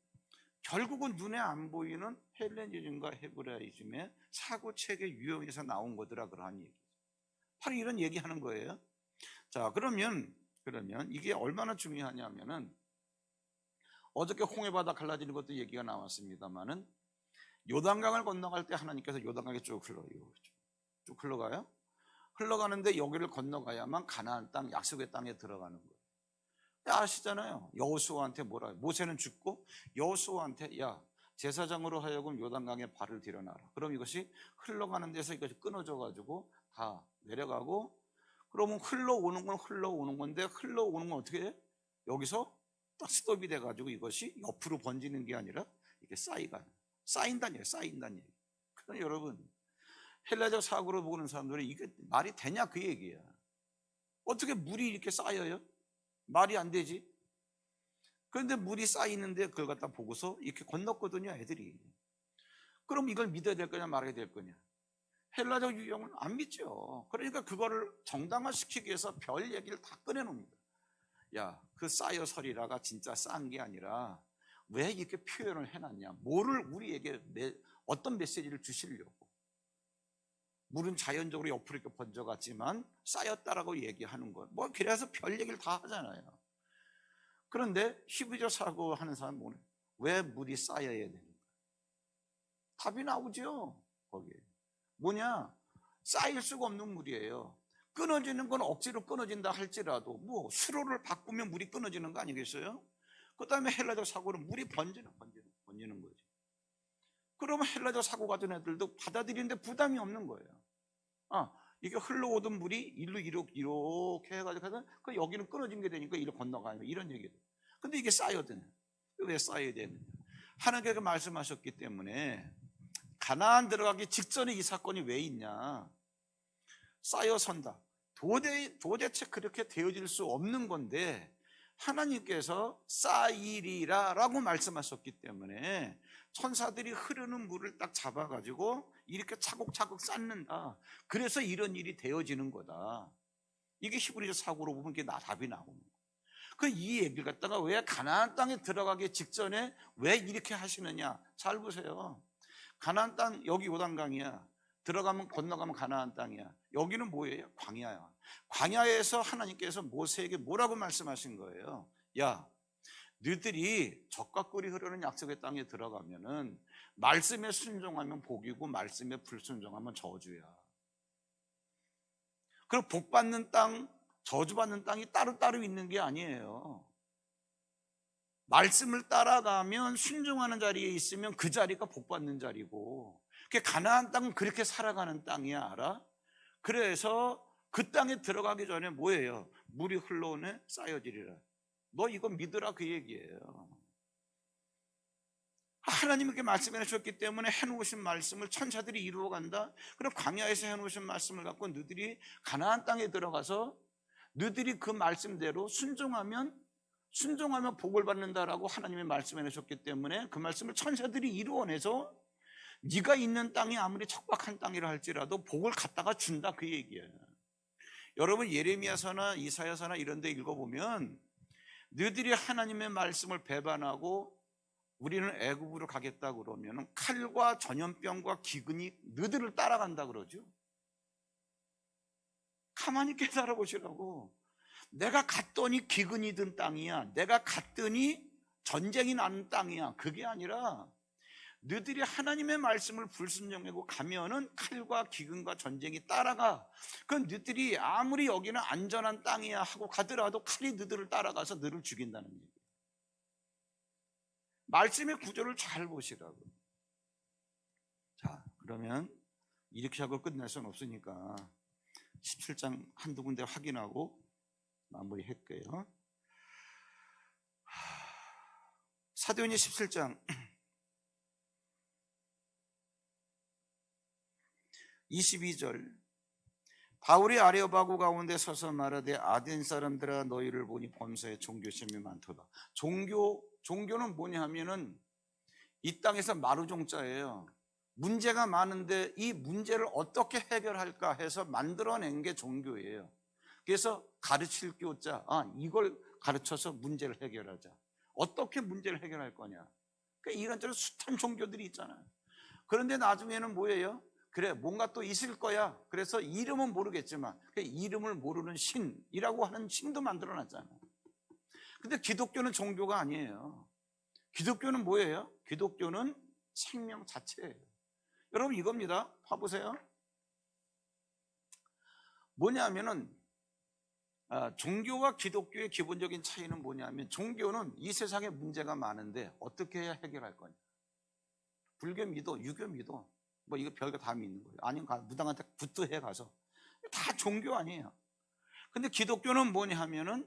결국은 눈에 안 보이는 헬레니즘과 헤브라이즘의 사고체계 유형에서 나온 거더라 그러한 얘기죠. 바로 이런 얘기하는 거예요. 자 그러면 이게 얼마나 중요하냐면은 어저께 홍해바다 갈라지는 것도 얘기가 나왔습니다만은 요단강을 건너갈 때 하나님께서 요단강에 쭉 흘러가요. 흘러가는데 여기를 건너가야만 가나안 땅 약속의 땅에 들어가는 거예요. 아시잖아요. 여호수아한테 뭐라 모세는 죽고 여호수아한테 야 제사장으로 하여금 요단강에 발을 들여놔라. 그럼 이것이 흘러가는 데서 이것이 끊어져 가지고 다 내려가고 그러면 흘러오는 건데 흘러오는 건 어떻게 해? 여기서 딱 스톱이 돼 가지고 이것이 옆으로 번지는 게 아니라 이렇게 쌓인다는 얘기. 그러니까 여러분 헬라적 사고로 보는 사람들은 이게 말이 되냐 그 얘기야. 어떻게 물이 이렇게 쌓여요? 말이 안 되지. 그런데 물이 쌓이는데 그걸 갖다 보고서 이렇게 건넜거든요 애들이. 그럼 이걸 믿어야 될 거냐 말아야 될 거냐. 헬라적 유형은 안 믿죠. 그러니까 그거를 정당화시키기 위해서 별 얘기를 다 꺼내놓습니다. 야, 그 쌓여서리라가 진짜 싼 게 아니라 왜 이렇게 표현을 해놨냐. 뭐를 우리에게 어떤 메시지를 주시려고. 물은 자연적으로 옆으로 이렇게 번져갔지만 쌓였다라고 얘기하는 것. 뭐 그래서 별 얘기를 다 하잖아요. 그런데 히브리적 사고하는 사람은 뭐냐? 왜 물이 쌓여야 되는가? 답이 나오죠. 거기에. 뭐냐? 쌓일 수가 없는 물이에요. 끊어지는 건 억지로 끊어진다 할지라도 뭐 수로를 바꾸면 물이 끊어지는 거 아니겠어요? 그 다음에 헬라적 사고는 물이 번지는 거죠. 그러면 헬라적 사고 가진 애들도 받아들이는데 부담이 없는 거예요. 이게 흘러오던 물이 일로 이렇게 해가지고 그 여기는 끊어진 게 되니까 이로 건너가요. 이런 얘기예요. 근데 이게 쌓여야 되냐? 왜 쌓여야 되느냐? 하나님께서 말씀하셨기 때문에 가나안 들어가기 직전에 이 사건이 왜 있냐? 쌓여 선다. 도대체 그렇게 되어질 수 없는 건데 하나님께서 쌓이리라 라고 말씀하셨기 때문에 천사들이 흐르는 물을 딱 잡아가지고 이렇게 차곡차곡 쌓는다. 그래서 이런 일이 되어지는 거다. 이게 히브리서 사고로 보면 이게 답이 나오는 거예요. 이 얘기를 갖다가 왜 가나안 땅에 들어가기 직전에 왜 이렇게 하시느냐? 잘 보세요. 가나안 땅 여기 요단강이야. 들어가면 건너가면 가나안 땅이야. 여기는 뭐예요? 광야야. 광야에서 하나님께서 모세에게 뭐라고 말씀하신 거예요? 야, 너희들이 적과 꿀이 흐르는 약속의 땅에 들어가면은 말씀에 순종하면 복이고 말씀에 불순종하면 저주야. 그리고 복 받는 땅, 저주 받는 땅이 따로따로 있는 게 아니에요. 말씀을 따라가면 순종하는 자리에 있으면 그 자리가 복 받는 자리고, 가나안 땅은 그렇게 살아가는 땅이야, 알아? 그래서 그 땅에 들어가기 전에 뭐예요? 물이 흘러오네 쌓여지리라. 너 이거 믿으라 그 얘기예요. 하나님께 말씀해 주셨기 때문에 해놓으신 말씀을 천사들이 이루어간다. 그럼 광야에서 해놓으신 말씀을 갖고 너희들이 가나안 땅에 들어가서 너희들이 그 말씀대로 순종하면 복을 받는다라고 하나님이 말씀해 주셨기 때문에 그 말씀을 천사들이 이루어내서 네가 있는 땅이 아무리 척박한 땅이라 할지라도 복을 갖다가 준다 그 얘기예요. 여러분 예레미야서나 이사야서나 이런 데 읽어보면 너희들이 하나님의 말씀을 배반하고 우리는 애굽으로 가겠다 그러면 칼과 전염병과 기근이 너희들을 따라간다 그러죠. 가만히 깨달아 보시라고. 내가 갔더니 기근이 든 땅이야. 내가 갔더니 전쟁이 나는 땅이야. 그게 아니라 너희들이 하나님의 말씀을 불순종하고 가면은 칼과 기근과 전쟁이 따라가. 그건 너희들이 아무리 여기는 안전한 땅이야 하고 가더라도 칼이 너희들을 따라가서 너를 죽인다는 얘기예요. 말씀의 구조를 잘 보시라고. 자, 그러면 이렇게 하고 끝낼 수는 없으니까 17장 한두 군데 확인하고 마무리할게요. 사도행전 17장 22절 바울이 아레오바고 가운데 서서 말하되 아덴 사람들아 너희를 보니 범사에 종교심이 많도다. 종교는 뭐냐 하면은 이 땅에서 마루종자예요. 문제가 많은데 이 문제를 어떻게 해결할까 해서 만들어낸 게 종교예요. 그래서 가르칠 교자, 이걸 가르쳐서 문제를 해결하자. 어떻게 문제를 해결할 거냐. 그러니까 이런저런 숱한 종교들이 있잖아요. 그런데 나중에는 뭐예요? 그래, 뭔가 또 있을 거야. 그래서 이름은 모르겠지만 이름을 모르는 신이라고 하는 신도 만들어놨잖아요. 근데 기독교는 종교가 아니에요. 기독교는 뭐예요? 기독교는 생명 자체예요. 여러분 이겁니다. 봐보세요. 뭐냐면은 종교와 기독교의 기본적인 차이는 뭐냐면 종교는 이 세상에 문제가 많은데 어떻게 해야 해결할 거냐. 불교 믿어, 유교 믿어, 뭐 이거 별거 다 믿는 거예요. 아니면 무당한테 굿도 해 가서. 다 종교 아니에요. 근데 기독교는 뭐냐 하면은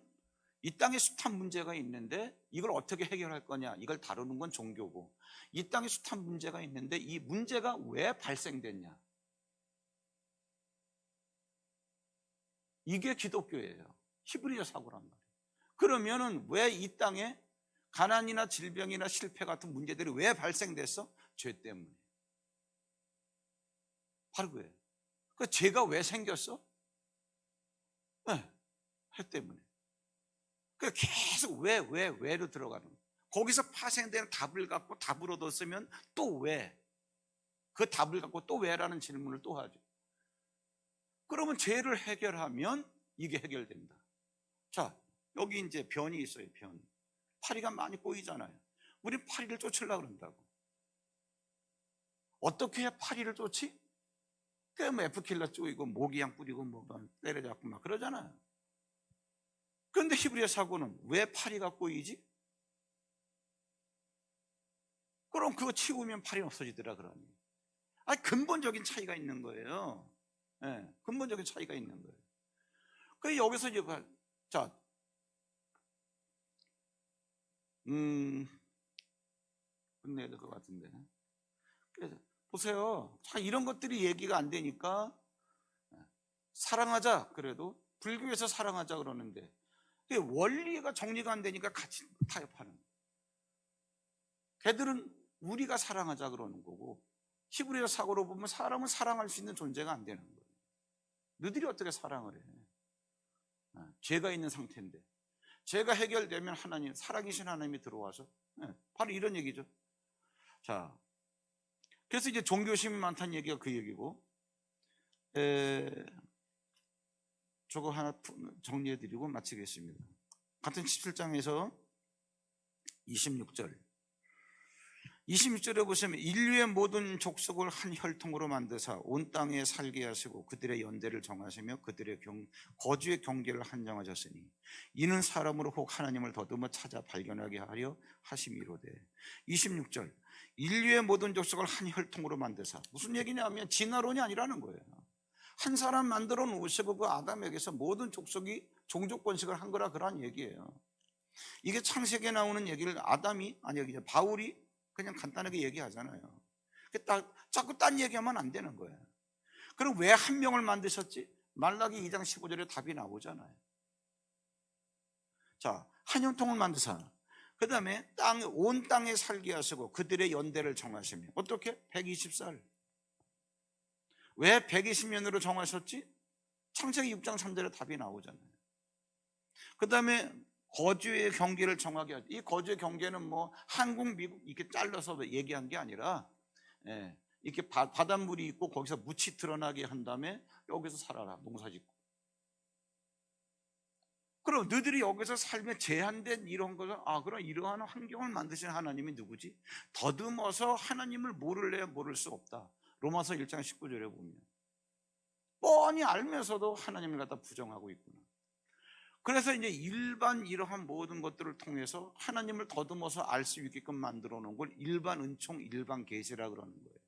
이 땅에 숱한 문제가 있는데 이걸 어떻게 해결할 거냐, 이걸 다루는 건 종교고, 이 땅에 숱한 문제가 있는데 이 문제가 왜 발생됐냐, 이게 기독교예요. 히브리서 사고란 말이에요. 그러면은 왜 이 땅에 가난이나 질병이나 실패 같은 문제들이 왜 발생됐어? 죄 때문에. 바로 그거예요. 그 죄가 왜 생겼어? 네, 해 때문에. 그 계속 왜로 들어가는 거예요. 거기서 파생되는 답을 갖고 답을 얻었으면 또 왜? 그 답을 갖고 또 왜라는 질문을 또 하죠. 그러면 죄를 해결하면 이게 해결됩니다. 자, 여기 이제 변이 있어요. 변. 파리가 많이 꼬이잖아요. 우리 파리를 쫓으려고 그런다고. 어떻게 해야 파리를 쫓지? 뭐 에프킬러 쪼이고 모기향 뿌리고 뭐 때려잡고 막 그러잖아요. 그런데 히브리서 사고는 왜 파리가 꼬이지? 그럼 그거 치우면 파리 없어지더라 그러니. 근본적인 차이가 있는 거예요. 근본적인 차이가 있는 거예요. 그래서 여기서 이제 자, 끝내야 될 것 같은데. 그래서 보세요. 자, 이런 것들이 얘기가 안 되니까 사랑하자 그래도 불교에서 사랑하자 그러는데 원리가 정리가 안 되니까 같이 타협하는 거예요. 걔들은 우리가 사랑하자 그러는 거고 히브리어 사고로 보면 사람은 사랑할 수 있는 존재가 안 되는 거예요. 너희들이 어떻게 사랑을 해? 죄가 있는 상태인데 죄가 해결되면 하나님, 살아계신 하나님이 들어와서 바로 이런 얘기죠. 자, 그래서 이제 종교심이 많다는 얘기가 그 얘기고, 저거 하나 정리해드리고 마치겠습니다. 같은 17장에서 26절에 보시면 인류의 모든 족속을 한 혈통으로 만드사 온 땅에 살게 하시고 그들의 연대를 정하시며 그들의 거주의 경계를 한정하셨으니 이는 사람으로 혹 하나님을 더듬어 찾아 발견하게 하려 하심이로되. 26절, 인류의 모든 족속을 한 혈통으로 만드사, 무슨 얘기냐면 진화론이 아니라는 거예요. 한 사람 만들어 놓으시고 그 아담에게서 모든 족속이 종족 번식을 한 거라 그런 얘기예요. 이게 창세기에 나오는 얘기를 바울이 그냥 간단하게 얘기하잖아요. 자꾸 딴 얘기하면 안 되는 거예요. 그럼 왜 한 명을 만드셨지? 말라기 2장 15절에 답이 나오잖아요. 자, 한 혈통을 만드사 그 다음에 온 땅에 살게 하시고 그들의 연대를 정하시며 어떻게? 120살. 왜 120년으로 정하셨지? 창세기 6장 3절에 답이 나오잖아요. 그 다음에 거주의 경계를 정하게 하죠. 이 거주의 경계는 뭐 한국, 미국 이렇게 잘라서 얘기한 게 아니라 이렇게 바닷물이 있고 거기서 묻이 드러나게 한 다음에 여기서 살아라, 농사짓고. 그럼 너희들이 여기서 살면 제한된 이런 것을 그럼 이러한 환경을 만드신 하나님이 누구지? 더듬어서 하나님을 모를래야 모를 수 없다. 로마서 1장 19절에 보면 뻔히 알면서도 하나님을 갖다 부정하고 있구나. 그래서 이제 일반 이러한 모든 것들을 통해서 하나님을 더듬어서 알 수 있게끔 만들어 놓은 걸 일반 은총, 일반 계시라 그러는 거예요.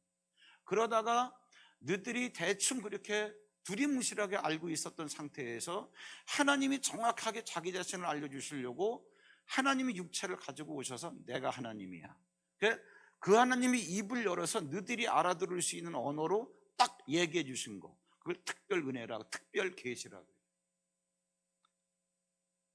그러다가 너희들이 대충 그렇게 두리뭉실하게 알고 있었던 상태에서 하나님이 정확하게 자기 자신을 알려주시려고 하나님이 육체를 가지고 오셔서 내가 하나님이야. 그 하나님이 입을 열어서 너희들이 알아들을 수 있는 언어로 딱 얘기해 주신 거, 그걸 특별 은혜라고, 특별 계시라고.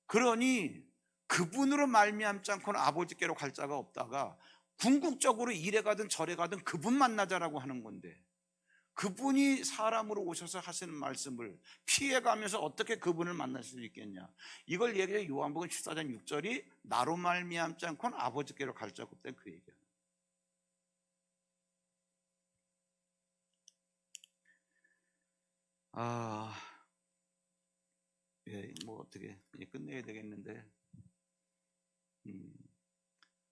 그러니 그분으로 말미암지 않고는 아버지께로 갈 자가 없다가 궁극적으로 이래 가든 저래 가든 그분 만나자라고 하는 건데 그분이 사람으로 오셔서 하시는 말씀을 피해가면서 어떻게 그분을 만날 수 있겠냐. 이걸 얘기해 요한복음 14장 6절이 나로 말미암지 않고는 아버지께로 갈 자가 없다, 그 얘기야. 뭐 어떻게 끝내야 되겠는데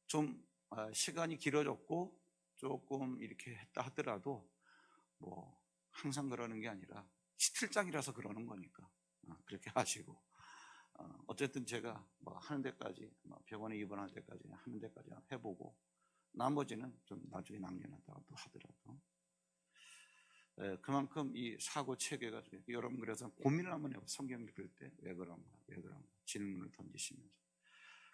좀 시간이 길어졌고 조금 이렇게 했다 하더라도 뭐 항상 그러는 게 아니라 17장이라서 그러는 거니까 그렇게 하시고 어쨌든 제가 뭐 하는 데까지 병원에 입원할 때까지 하는 데까지 해보고 나머지는 좀 나중에 남겨놨다가 또 하더라도 그만큼 이 사고 체계가 여러분 그래서 고민을 한번 해보세요. 성경 읽을 때 왜 그런가 질문을 던지시면서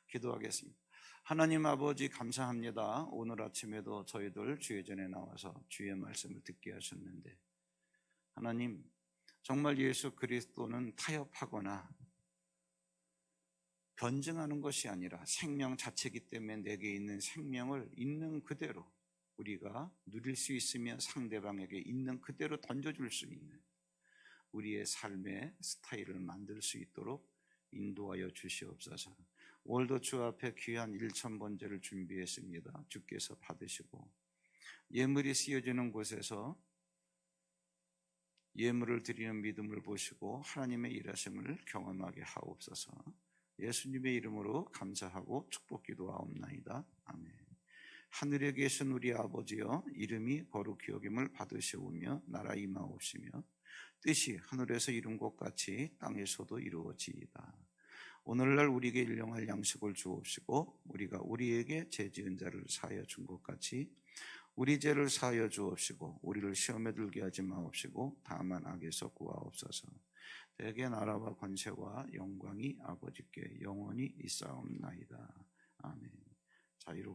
기도하겠습니다. 하나님 아버지 감사합니다. 오늘 아침에도 저희들 주의 전에 나와서 주의 말씀을 듣게 하셨는데 하나님 정말 예수 그리스도는 타협하거나 변증하는 것이 아니라 생명 자체이기 때문에 내게 있는 생명을 있는 그대로 우리가 누릴 수 있으며 상대방에게 있는 그대로 던져줄 수 있는 우리의 삶의 스타일을 만들 수 있도록 인도하여 주시옵소서. 오늘도 주 앞에 귀한 1000번제를 준비했습니다. 주께서 받으시고 예물이 쓰여지는 곳에서 예물을 드리는 믿음을 보시고 하나님의 일하심을 경험하게 하옵소서. 예수님의 이름으로 감사하고 축복 기도하옵나이다. 아멘. 하늘에 계신 우리 아버지여, 이름이 거룩히 여김을 받으시오며 나라 임하옵시며 뜻이 하늘에서 이룬 것 같이 땅에서도 이루어지이다. 오늘날 우리에게 일용할 양식을 주옵시고 우리가 우리에게 죄 지은 자를 사하여 준 것 같이 우리 죄를 사하여 주옵시고 우리를 시험에 들게 하지 마옵시고 다만 악에서 구하옵소서. 대개 나라와 권세와 영광이 아버지께 영원히 있사옵나이다. 아멘. 자유롭게